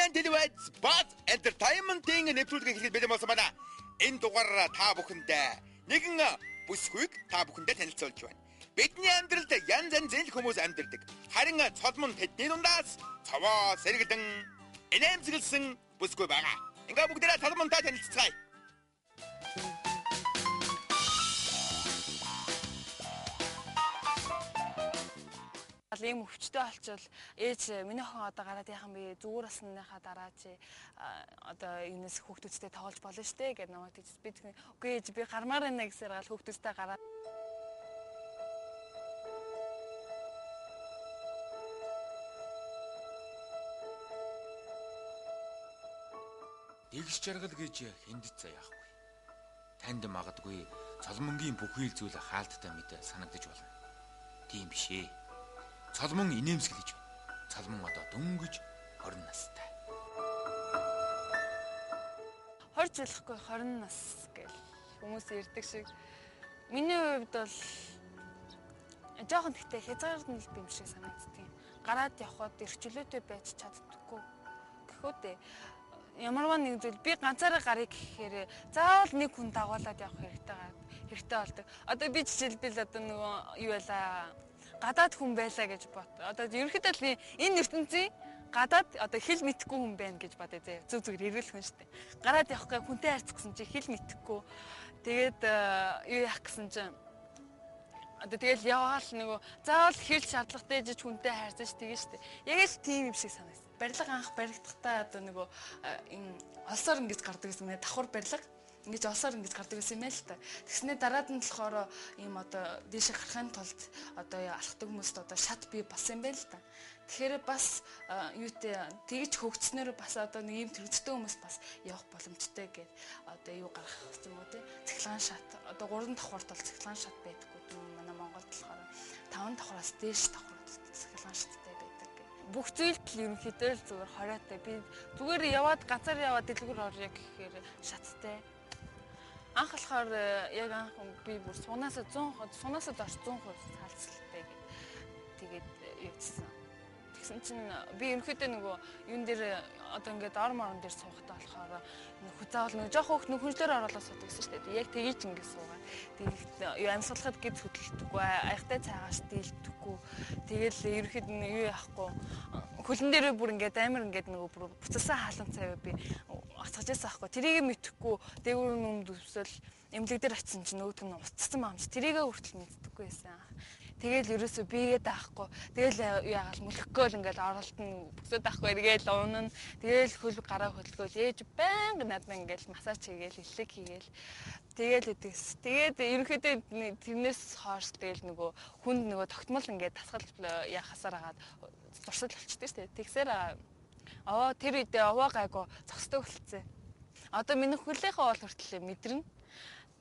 Баян телевиз бат entertainment-ийн нэвтрүүлгийг эхлэх бэлэн болсон байна. Энэ дугаараараа та бүхэндээ нэгэн бүсгүйг та бүхэндээ танилцуулж байна. Бидний амьдралд янз янзын хүмүүс амьдардаг. Харин цолмон тэдний дундаас цовоо сэргэлэн инээмсэглсэн бүсгүй байгаа. Ингээ бүгдээрээ цолмонтой танилццгаая. Ийм өвчтөй олчвол ээж миний охин одоо гараад яхан би зүгээр болсныхаа дараа чи одоо энэс хүүхдүүдтэй тоглож болно штэ гэж намайг тийж би үгүй ээж би гармаар байна гэсээр гал хүүхдүүдтэй гараад Тэгш жаргал гэж хиндэж заяахгүй. Танд магадгүй цолмонгийн бүхий л зүйл хаалттай мэт санагдаж болно. Тийм биш ээ. Цолмон инээмсэглэж байна. Цолмон одоо дөнгөж 20 настай. 20 жилхгүй 20 нас гэл хүмүүс ярьдаг шиг миний хувьд бол жоохон тэгтээ хязгаард нь л би юм шиг санагддаг. Гараад явхад эрхчлөөтэй байж чаддаггүй. Гэхүүдээ ямарваа нэг зүйл би ганцаараа гарыг гэхээр заавал нэг хүн дагуулад явах хэрэгтэй болдог. Одоо би жишээлбэл одоо нөгөө юу байлаа гадаад хүн байлаа гэж бот. Одоо ерөнхийдөө л энэ ертөнцийн гадаад одоо хэл мэдэхгүй хүн байна гэж бодъё зэ. Зүг зүгээр эргэл хүн шүү дээ. Гараад явах гэ хүнтэй харьцах гэсэн чи хэл мэдэхгүй. Тэгээд юу яах гэсэн чи одоо тэгэл яваал нөгөө заавал хэл шаардлагатай жиж хүнтэй харьцаж тэгэн шүү дээ. Яг л тийм юм шиг санагдсан. Барилга анх баригдахдаа одоо нөгөө энэ олсоор ингэж гардаг гэсэн нэ давхар барилга ингэж олсоор ингэж гардаг гэсэн юм л та. Тэгснээр дараад нь болохоор ийм одоо дээш гарахын тулд одоо алхдаг хүмүүст одоо шат бий болсон юм байна л та. Тэгэхээр бас юутэй тэгж хөгжснөөр бас одоо нэг ийм төрөлцтэй хүмүүс бас явах боломжтой гэд одоо юу гаргах гэсэн юм уу те. Цэглэн шат одоо 3 давхарт бол цэглэн шат байдаггүй манай Монголд болохоор 5 давхараас дээш давхарт цэглэн шаттай байдаг. Бүх зүйлд л ерөнхийдөө л зүгээр хороотой. Би зүгээр яваад ганцаар яваад дэлгүүр орё гэхээр шаттай. Анх болохоор яг анх би бүр сунаасаа доош 100% цаалцалтай гэд тэгээд явчихсан. Тэгсэн чинь би ерөнхийдөө нөгөө юун дээр одоо ингээд ор морон дээр суугатаа болохоор заавал нөгөө жоох хөөх хүнчлэр оруулаад суудаг гэсэн шүү дээ. Яг тгийж ингээд суугаад тэгээд юу амьсгалахад гэж хөдөлтөггүй аягтай цаагаас дийлдэхгүй. Тэгэл ерөнхийд нь юу яахгүй хөлн дээрээ бүр ингээд амар ингээд нөгөө бүр буцалсан хаалан цавь би асгаж яасан аахгүй. Тэрийг мэдэхгүй дээгүүр нүмд өвсөл эмнэлэг дээр очисон чинь нөгөөд нь уццсан маамч тэрийгээ хүртэл мэддэггүй байсан. Тэгэл ерөөсөө бигээ даахгүй. Тэгэл яагаад мөлхгөөл ингээд оролт нь бүсэд даахгүй эргээл унана. Тэгэл хөл гараа хөдөлгөөл ээж байнга надад ингээд массаж хийгээл эллэг хийгээл. Тэгэл үдээс. Тэгээд ерөнхийдөө тэрнээс хойш тэгэл нөгөө хүнд нөгөө тогтмол ингээд тасгал яхасаар агаад дурсал болчихдээ шүү дээ. Тэгсээр тэр үедээ овоо гайгүй зогсдог болцсон. Одоо миний хөлийнхээ бол хүртэл мэдэрнэ.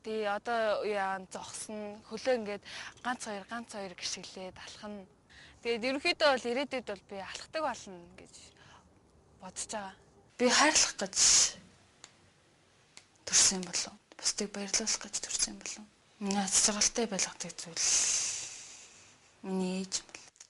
Тэгээ одоо яан зогсно хөлөө ингээд ганц хоёр гიშгэлээд алхана. Тэгээд ерөнхийдөө бол ирээдүйд бол би алхдаг болно гэж бодож байгаа. Би хайрлах гэж төрсөн болов. Бусдыг баярлуулах гэж төрсөн болов. Миний цэцэрлэгтэй байлгадаг зүйл миний ээж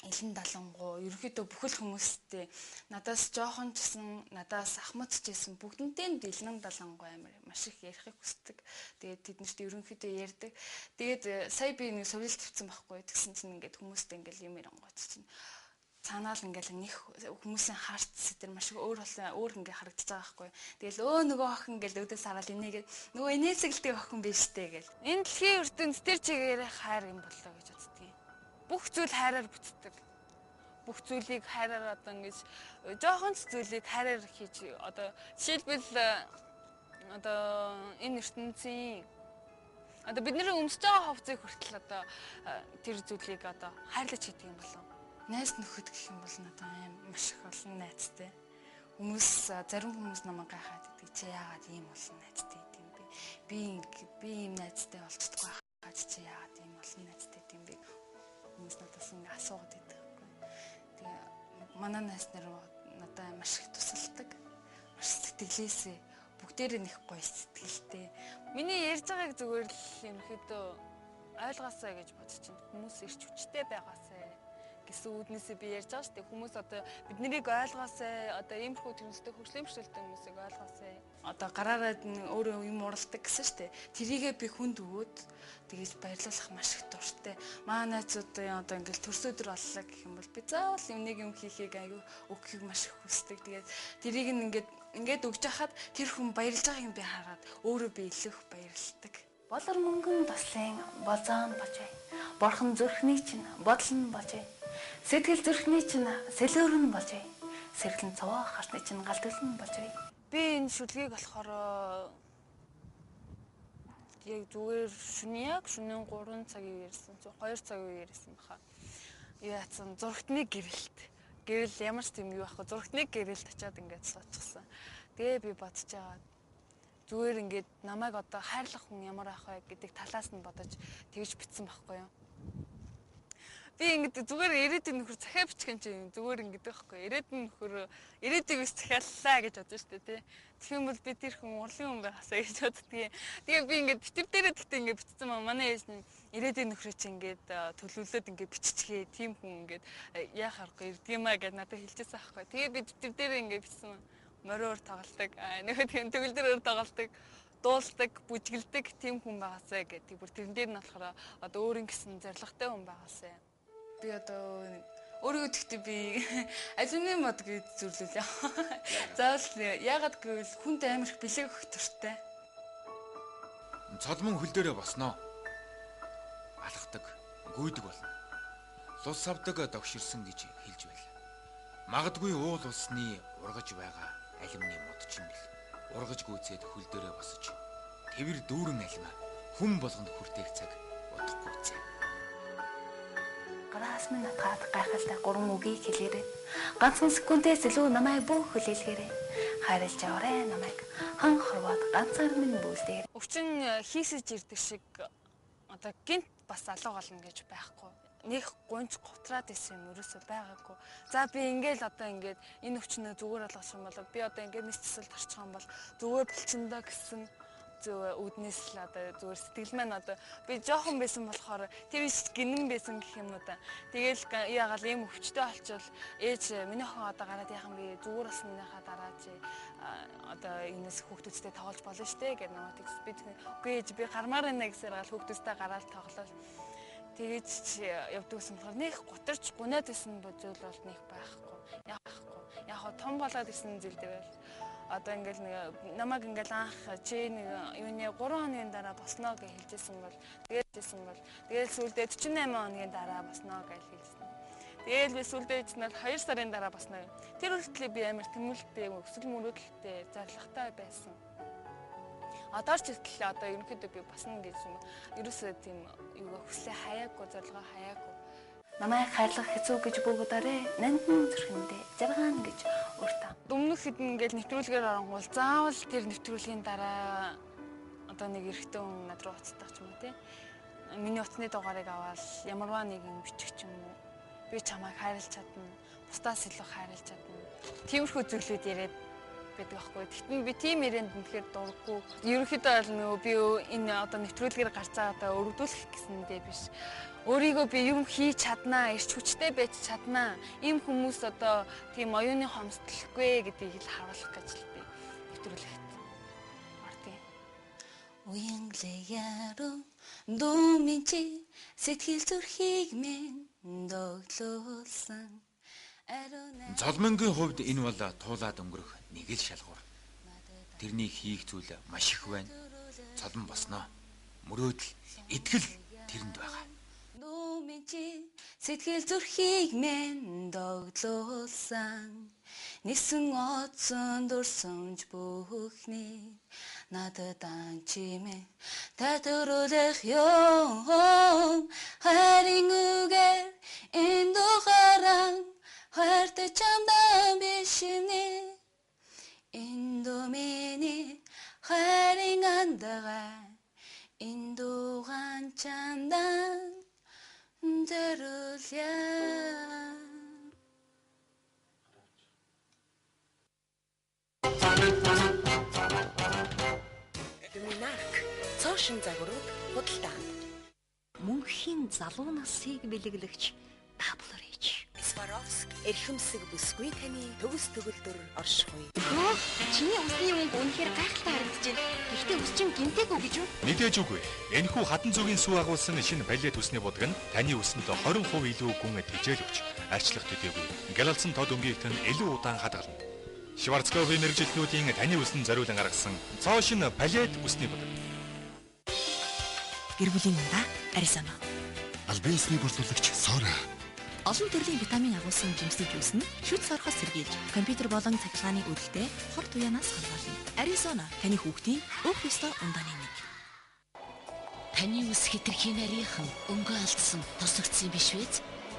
Элен Далангуу ерөнхийдөө бүхэл хүмүүстээ надаас жоохон ч гэсэн надаас ахмад ч гэсэн бүгднтэй Элен Далангуу амар маш их ярихыг хүсдэг. Тэгээд тэднэрт ерөнхийдөө ярьдаг. Тэгээд сая би нэг сувилт тавьсан байхгүй. Тэгсэн чинь ингээд хүмүүстэй ингээд юм ярангуйч чинь цаанаа л ингээд нэг хүмүүсийн харц тэр маш их өөр ингээд харагдаж байгаа байхгүй. Тэгэл нөгөө охин ингээд өвдөөс хараад энийгээд нөгөө инээсгэлдэг охин биш дээ гэл. Энэ дэлхийн ертөнд тэр чигээр хайр юм боллоо гэж боддгийг. Бүх зүйл хайраар бүтдэг. Бүх зүйлийг хайраар одоо ингэж жоохон ч зүйлийг хайраар хийж одоо жишээлбэл одоо энэ ертөнцийн одоо бидний өмсөж байгаа ховцыг хүртэл одоо тэр зүйлийг одоо хайрлаж хийдэг юм болов. Найз нөхөд гэх юм бол надад маш их олон найзтай. Хүмүүс зарим хүмүүс намайг гайхаад идэг. Чи яагаад ийм олон найзтай идэв бэ? Би ийм найзтай болцдоггүй хаад чи яагаад ийм олон найзтай идэв бэ? Хүмүүс надаас ингэ асуугаад идэг. Тэгээ манай найз нар надад маш их тусалдаг. Маш сэтгэлээсээ бүгдээрээ нэг гоё сэтгэлтэй. Миний ярьж байгааг зүгээр л ерөнхийдөө ойлгоосаа гэж бодож чинь хүмүүс ирч хүчтэй байгаасаа гэсэн үүднээсээ би ярьж байгаа шүү дээ. Хүмүүс одоо бид нарыг ойлгоосай, одоо иймэрхүү төрөстэй хөгжлийн бэрхшээлтэй хүмүүсийг ойлгоосай. Одоо гараараа өөрөө юм уралдаг гэсэн шүү дээ. Тэрийгээ би хүнд өгөөд тэгэж баярлуулах маш их дуртай. Манай найзуудын одоо ингээл төрс өдөр боллоо гэх юм бол би заавал нэг юм хийхийг аягүй өгөхийг маш их хүсдэг. Тэгээд тэрийг ингээд өгж хахад тэр хүн баярлж байгааг нь би хараад өөрөө би илүү их баярлдаг. Болор мөнгөн туслын болзоон божээ. Борхон зүрхний чинь бодол нь божээ. Сэтгэл зүрхний чинь сэлээр нь божээ. Сэргэлэн цаваа харсны чинь галдвал нь божээ. Би энэ шүлгийг болохоор яг зүгээр шөнийн 3 цагийн ярьсан. 2 цагийн ярьсан баха. Юу яатсан зургтны гэрэлт. Гэрэл ямар ч юм юу ахгүй зургтны гэрэлт очиад ингээд суучихсан. Тэгээ би бодож байгаа. Зүгээр ингээд намайг одоо хайрлах хүн ямар ах вэ гэдэг талаас нь бодож тэгж битсэн байхгүй юу. Би ингээд зүгээр ирээдүйн нөхөр захиа бичих юм чинь зүгээр ингээд байхгүй. Ирээдүйн нөхөр ирээдүйг bis захиаллаа гэж бодож штэ тий. Тэгэх юм бол би тэр хүн урлын хүн байхасаа гэж боддгийг. Тэгээ би ингээд битэр дээрээ тэгтээ ингээд битсэн маа манай ээж нь ирээдүйн нөхрөө чи ингээд төлөвлөлөөд ингээд биччихээ тийм хүн ингээд яах аргагүй ирдгиймээ гэж надад хэлчихсэн байхгүй. Тэгээ би битэр дээрээ ингээд битсэн мориор тоглолдог нөгөө тийм төгөлдөр тоглолдог дуулдаг бүжгэлдэг тийм хүн байгаасаа гэдэг. Бүр тэрэн дээр нь болохоор одоо өөрийн гэсэн зоригтой хүн байгаасаа. Би одоо өөрийгөө тэгтээ би алюминий мод гэж зүрлүүлээ. Заавал яагаад гэвэл хүнд амар их бэлэг өгөх туртай. Цолмон хөл дээрээ босноо. Алхдаг, гүйдэг болно. Лус савдаг догширсан гэж хэлж байлаа. Магадгүй уул усны ургаж байгаа алюминий мод ч юм бэл. Ургаж гүйцээд хөл дээрээ босож тэвэр дүүрэн алимаа хүм болгонд хүртээх цаг удахгүй цай. Гараас минь натгаад гайхалтай 3 үгийг хэлээрэй. Ганцхан секундээс илүү намайг бүх хүлээлгээрэй. Хайрлаж яваарай намайг хан хорвоод ганцаар минь бүлдээ. Өвчин хийсэж ирдэг шиг одоо гинт бас алга болно гэж байхгүй. Нэг гонц готраад исэн юм ерөөсөө байгаагүй. За би ингээл одоо ингээд энэ өвчнөө зүгээр болгох юм бол би одоо ингээд нэг цэцэл тарчих юм бол зүгээр болчихно гэсэн зөв үүднээс л одоо зүгээр сэтгэл маань одоо би жоохон байсан болохоор тэр иш гинэн байсан гэх юм уу та. Тэгэл яагаад ийм өвчтэй олчвол ээж миний охин одоо гараад яхан би зүгээр бас минийхаа дараа чи одоо энэс хүүхдүүдтэй тоглож болно штэ гэж намайг тэгс би үгүй ээж би гармаар байна гэсээр гал хүүхдүүдтэй гараад тоглол. Тэгээд чи явдаг гэсэн болохоор нэг гутарч гунаад байсан зүйл бол нэг байхгүй. Яг том болоод исэн зүйл дээр одоо ингээл намайг ингээл анх чи нэг юуны 3 хоногийн дараа босноо гэж хэлжсэн бол тэгээд сүүлдээ 48 хоногийн дараа босноо гэж хэлсэн. Тэгээд би сүүлдээ чинь 2 сарын дараа босноо. Тэр хүртэл би амар тэмүүлэлтэй өсөл мөрөөдөлтэй зоригтой байсан. Одоо ч ихтэл одоо ерөнхийдөө би басна гэж юм. Ерөөсөө тийм юу хүслээ хаяагүй зорилгоо хаяагүй. Намайг хайрлах хэцүү гэж бөгөөдөрэй. Нандин зүрхэндээ жаргаан гэж уртаа. Өмнөх хэдэн ингээл нэвтрүүлгээр оронгуул заавал тэр нэвтрүүлгийн дараа одоо нэг эрэгтэй хүн над руу уцтах ч юм уу тий. Миний утасны дугаарыг аваад ямарваа нэг юм бичих ч юм уу. Би чамайг хайрлаж чадна. Бусдаас илүү хайрлаж чадна. Тиймэрхүү зүйлүүд яриад байдаг аахгүй. Тэгтэн би тийм ярианд үнэхээр дурггүй. Ерөнхийдөө бол нөгөө би энэ одоо нэвтрүүлгээр гарч байгаадаа өргөдүүлэх гэсэндээ биш. Өөрийгөө би юм хийж чаднаа, эрч хүчтэй байж чаднаа. Ийм хүмүүс одоо тийм оюуны хомсдолгүй гэдгийг л харуулах гэж л би нэвтрүүлэхэд мартыг. Уянглаяро думичи сэтгэл зүрхийг минь доглуулсан. Цолмонгийн хувьд энэ бол туулаад өнгөрөх нэг л шалгуур. Тэрний хийх зүйл маш их байна. Цолмон босноо. Мөрөөдөл, итгэл тэрэнд байгаа. Думичи сэтгэл зүрхийг минь доглуулсан. Нисэн оцсон дурсамж бүхний надад анчимэ татварлах юм харин үгээр энэ дугаараа хайртай чамдан бишимни индомини хайрын андага индуган чамдан зориулъя. Доминарк цоошин загварууд худалдаанд. Мөнхийн залуу насыг бэлэглэгч WH эрхэмсэг бүсгүй таны төгс төгөлдөр оршихуй. Оо, чиний усны өнгө үнэхээр гайхалтай харагдаж байна. Гэхдээ ус чинь гинтэйг үү гэж үү? Мэдээж үгүй. Энэхүү хатан зүгийн сүү агуулсан шинэ балет усны будаг нь таны усанд 20% илүү гүн тэжээл өгч арчлах төдийгүй гялалцсан тод өнгөйтэн илүү удаан хадгална. Шварцкопфи мэргэжилтнүүдийн таны усанд зориулан гаргасан цоо шинэ балет усны будаг. Гэр бүлийн ундаа Аризона. Албан ёсны борлуулагч Сора. Олон төрлийн витамин агуулсан жимсний жуус нь шүд сорхоос сэргийлж, компьютер болон цахилгааны үрэлтэд хор туяанаас хамгаална. Аризона таны хүүхдийн өөх ёстой ундааны нэг. Таны ус хэтэрхий нарийнхан өнгө алдсан тосгоцсон биш үү?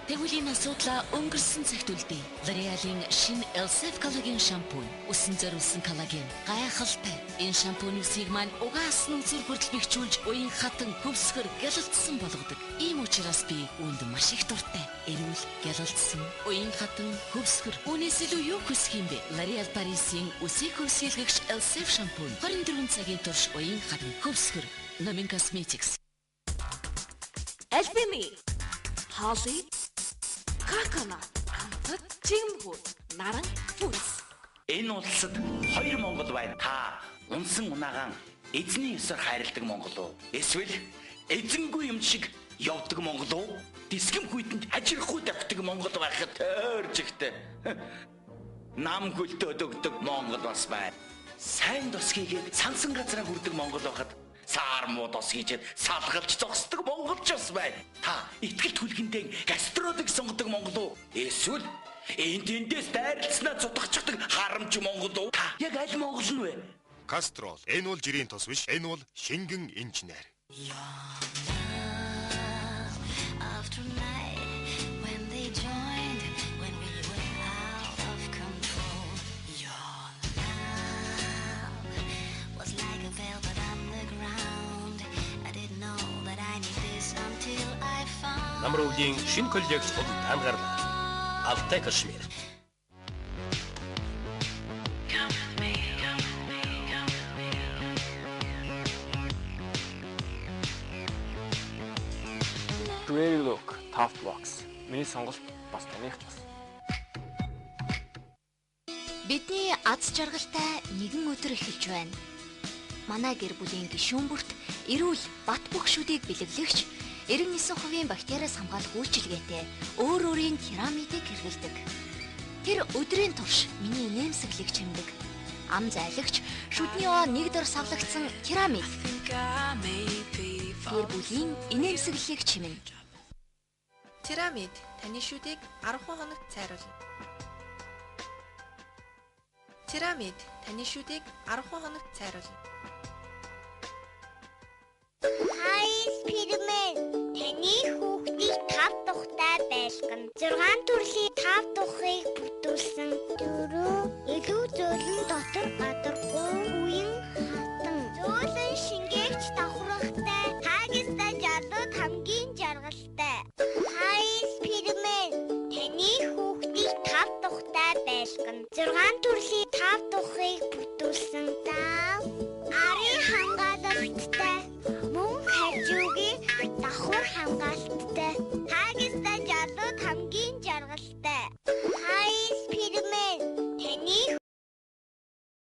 Тэгвэл энэ асуудлаа өнгөрсөн цагт үлдээ. L'Oréal-ийн шинэ Elsef коллаген шампунь. Усан зориулсан коллаген. Гайхалтай. Энэ шампунь усыг маань угаасны үзүр хүртэл бэхжүүлж, уян хатан хөвсгөр гялалцсан болгодог. Ийм учраас би үүнд маш их дуртай. Эрүүл, гялалцсан, уян хатан хөвсгөр. Үүнээс илүү юу хүсэх юм бэ? L'Oréal Paris-ийн усыг хөвсгөлгөгч Elsef шампунь. 24 цагийн турш уян хатан хөвсгөр. Nomin Cosmetics. Альбими. Холли. Какана. Чимгүү. Наран фүүс. Энэ улсад хоёр монгол байна. Та унсан унаагаан эзний ёсоор хайрладаг монгол уу? Эсвэл эзэнгүй юм шиг явдаг монгол уу? Дисгэм хүйтэнд хажирахгүй давтдаг монгол байхад тойрж ихтэй. Нам хөлтөөд өгдөг монгол бас байна. Сайн тос хийгээд сансан газараа хүрдэг монгол байхад саар муу тос хийчихэд салгалж зогсдог монголч бас байна. Та ихтгэл түлхэндээ гастродыг сонгодог монгол уу? Эсвэл энд тэндээс дайралцснаа зутагчдаг харамж монгол уу? Та яг аль монгол нь вэ? Кастрол. Энэ бол жирийн тос биш. Энэ бол шингэн инженер. Намруугийн шинэ коллекц худалд анхаарлаа. Алтай Кашмир. Creative look, tough box. Миний сонголт бас таних ч бас. Бидний аз жаргалтай нэгэн өдөр эхэлж байна. Манай гэр бүлийн гишүүн бүрт эрүүл бат бөхшүүдийг бэлэглэгч 99% бактериас хамгаалах үйлчилгээтэй өөр өөрийн керамидыг хэрэглэдэг. Тэр өдрийн турш миний нэмсэглэг чимдэг. Ам зайлагч шүдний оо нэг дор савлагдсан керамид. Гэр бүлийн инээмсэглэлийг чимнэ. Керамид таны шүдийг 10 хоногт цайруулна. Керамид таны шүдийг 10 хоногт цайруулна. Хайс пирмэн таны хүүхдийг 5 тухтай байлгана. 6